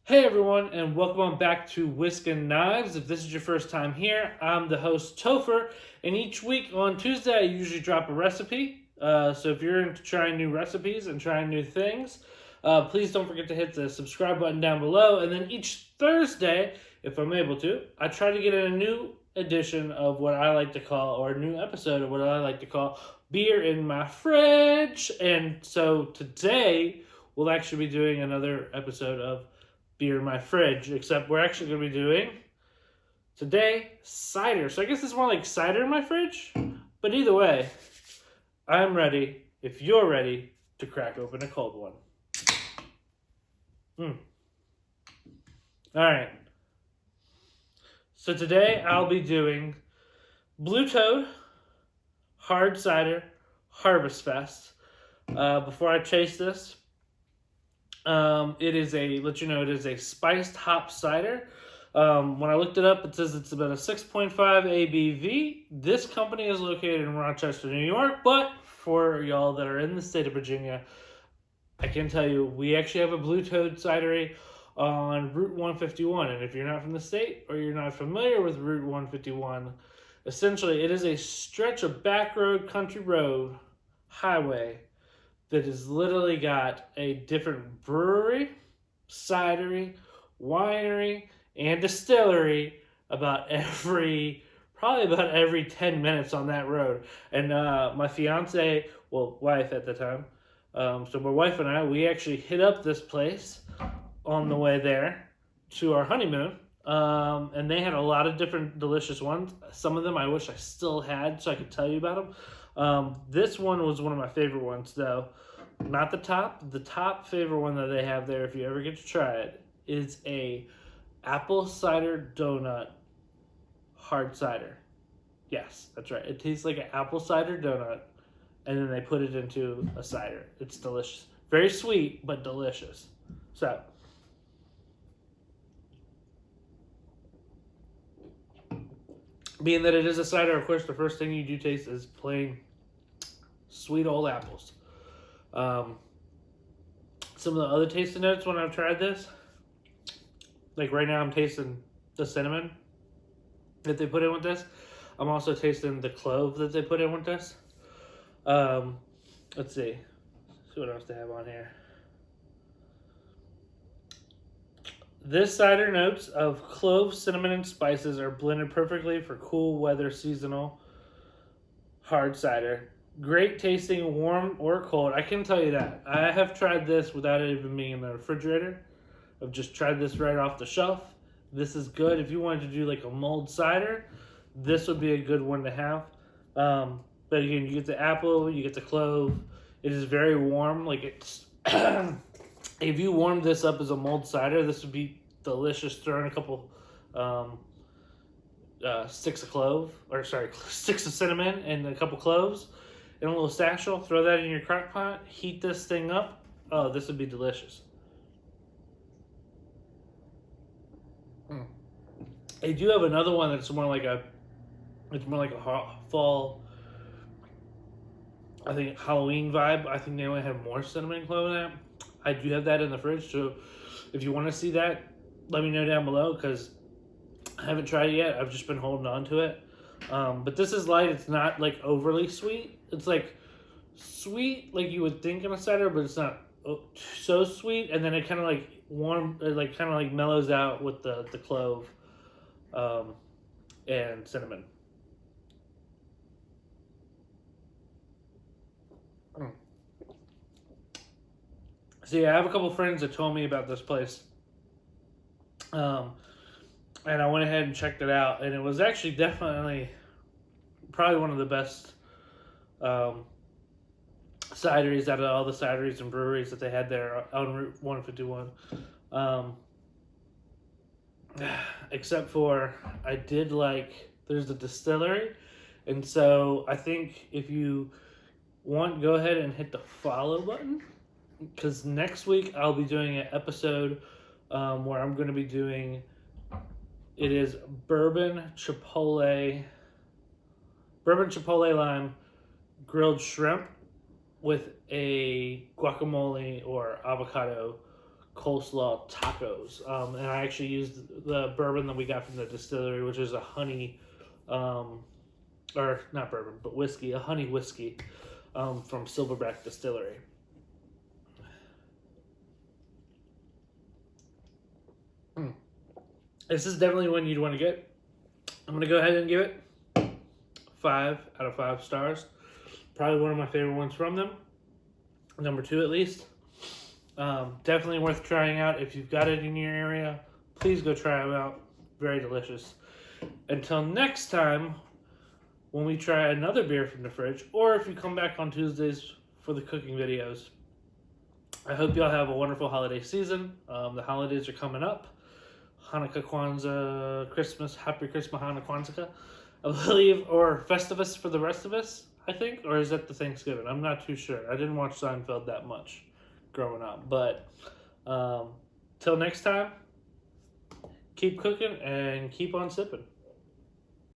Hey everyone, and welcome on back to Whisk and Knives. If this is your first time here, I'm the host Topher, and each week on Tuesday I usually drop a recipe. So if you're into trying new recipes and trying new things, please don't forget to hit the subscribe button down below. And then each Thursday, if I'm able to, I try to get in a new edition of what I like to call, or a new episode of what I like to call Beer in My Fridge. And so today we'll actually be doing another episode of Beer in My Fridge, except we're actually going to be doing today cider. So I guess it's more like cider in my fridge, but either way, I'm ready if you're ready to crack open a cold one. All right. So today I'll be doing Blue Toad Hard Cider Harvest Fest. Before I taste this, it is it is a spiced hop cider. When I looked it up, it says it's about a 6.5 ABV. This company is located in Rochester, New York, but for y'all that are in the state of Virginia, I can tell you we actually have a Blue Toad cidery on Route 151. And if you're not from the state or you're not familiar with Route 151, essentially it is a stretch of back road, country road, highway that has literally got a different brewery, cidery, winery, and distillery probably about every 10 minutes on that road. And my fiance, well, wife at the time, so my wife and I, we actually hit up this place on the way there to our honeymoon. And they had a lot of different delicious ones. Some of them I wish I still had so I could tell you about them. This one was one of my favorite ones, though. Not the top. The top favorite one that they have there, if you ever get to try it, is a apple cider donut hard cider. Yes, that's right. It tastes like an apple cider donut, and then they put it into a cider. It's delicious. Very sweet, but delicious. So, being that it is a cider, of course, the first thing you do taste is plain sweet old apples. Some of the other tasting notes when I've tried this, like right now I'm tasting the cinnamon that they put in with this. I'm also tasting the clove that they put in with this. Let's see what else they have on here. This cider notes of clove, cinnamon, and spices are blended perfectly for cool weather seasonal hard cider. Great tasting, warm or cold. I can tell you that. I have tried this without it even being in the refrigerator. I've just tried this right off the shelf. This is good. If you wanted to do like a mulled cider, this would be a good one to have. But again, you get the apple, you get the clove. It is very warm. Like it's, if you warmed this up as a mulled cider, this would be delicious. Throw in a couple sticks of cinnamon and a couple cloves in a little satchel. Throw that in your crock pot. Heat this thing up. Oh, this would be delicious. They do have another one that's more like a fall, I think Halloween vibe. I think they only have more cinnamon and clove in that. I do have that in the fridge, so if you want to see that, let me know down below because I haven't tried it yet. I've just been holding on to it. But this is light. It's not like overly sweet. It's like sweet like you would think in a cider, but it's not so sweet. And then it kind of like mellows out with the clove and cinnamon. So yeah, I have a couple friends that told me about this place. And I went ahead and checked it out, and it was actually definitely probably one of the best cideries out of all the cideries and breweries that they had there on Route 151. Except for there's a distillery, and so I think if you want, go ahead and hit the follow button because next week I'll be doing an episode where I'm going to be doing. It is bourbon chipotle lime grilled shrimp with a guacamole or avocado coleslaw tacos. And I actually used the bourbon that we got from the distillery, which is a honey, or not bourbon, but whiskey, a honey whiskey from Silverback Distillery. This is definitely one you'd want to get. I'm going to go ahead and give it 5 out of 5 stars. Probably one of my favorite ones from them. Number 2 at least. Definitely worth trying out. If you've got it in your area, please go try them out. Very delicious. Until next time, when we try another beer from the fridge, or if you come back on Tuesdays for the cooking videos, I hope y'all have a wonderful holiday season. The holidays are coming up. Hanukkah, Kwanzaa, Christmas, Happy Christmas, Hanukkah, Kwanzaa, I believe, or Festivus for the rest of us, I think, or is that the Thanksgiving? I'm not too sure. I didn't watch Seinfeld that much growing up, but till next time, keep cooking and keep on sipping.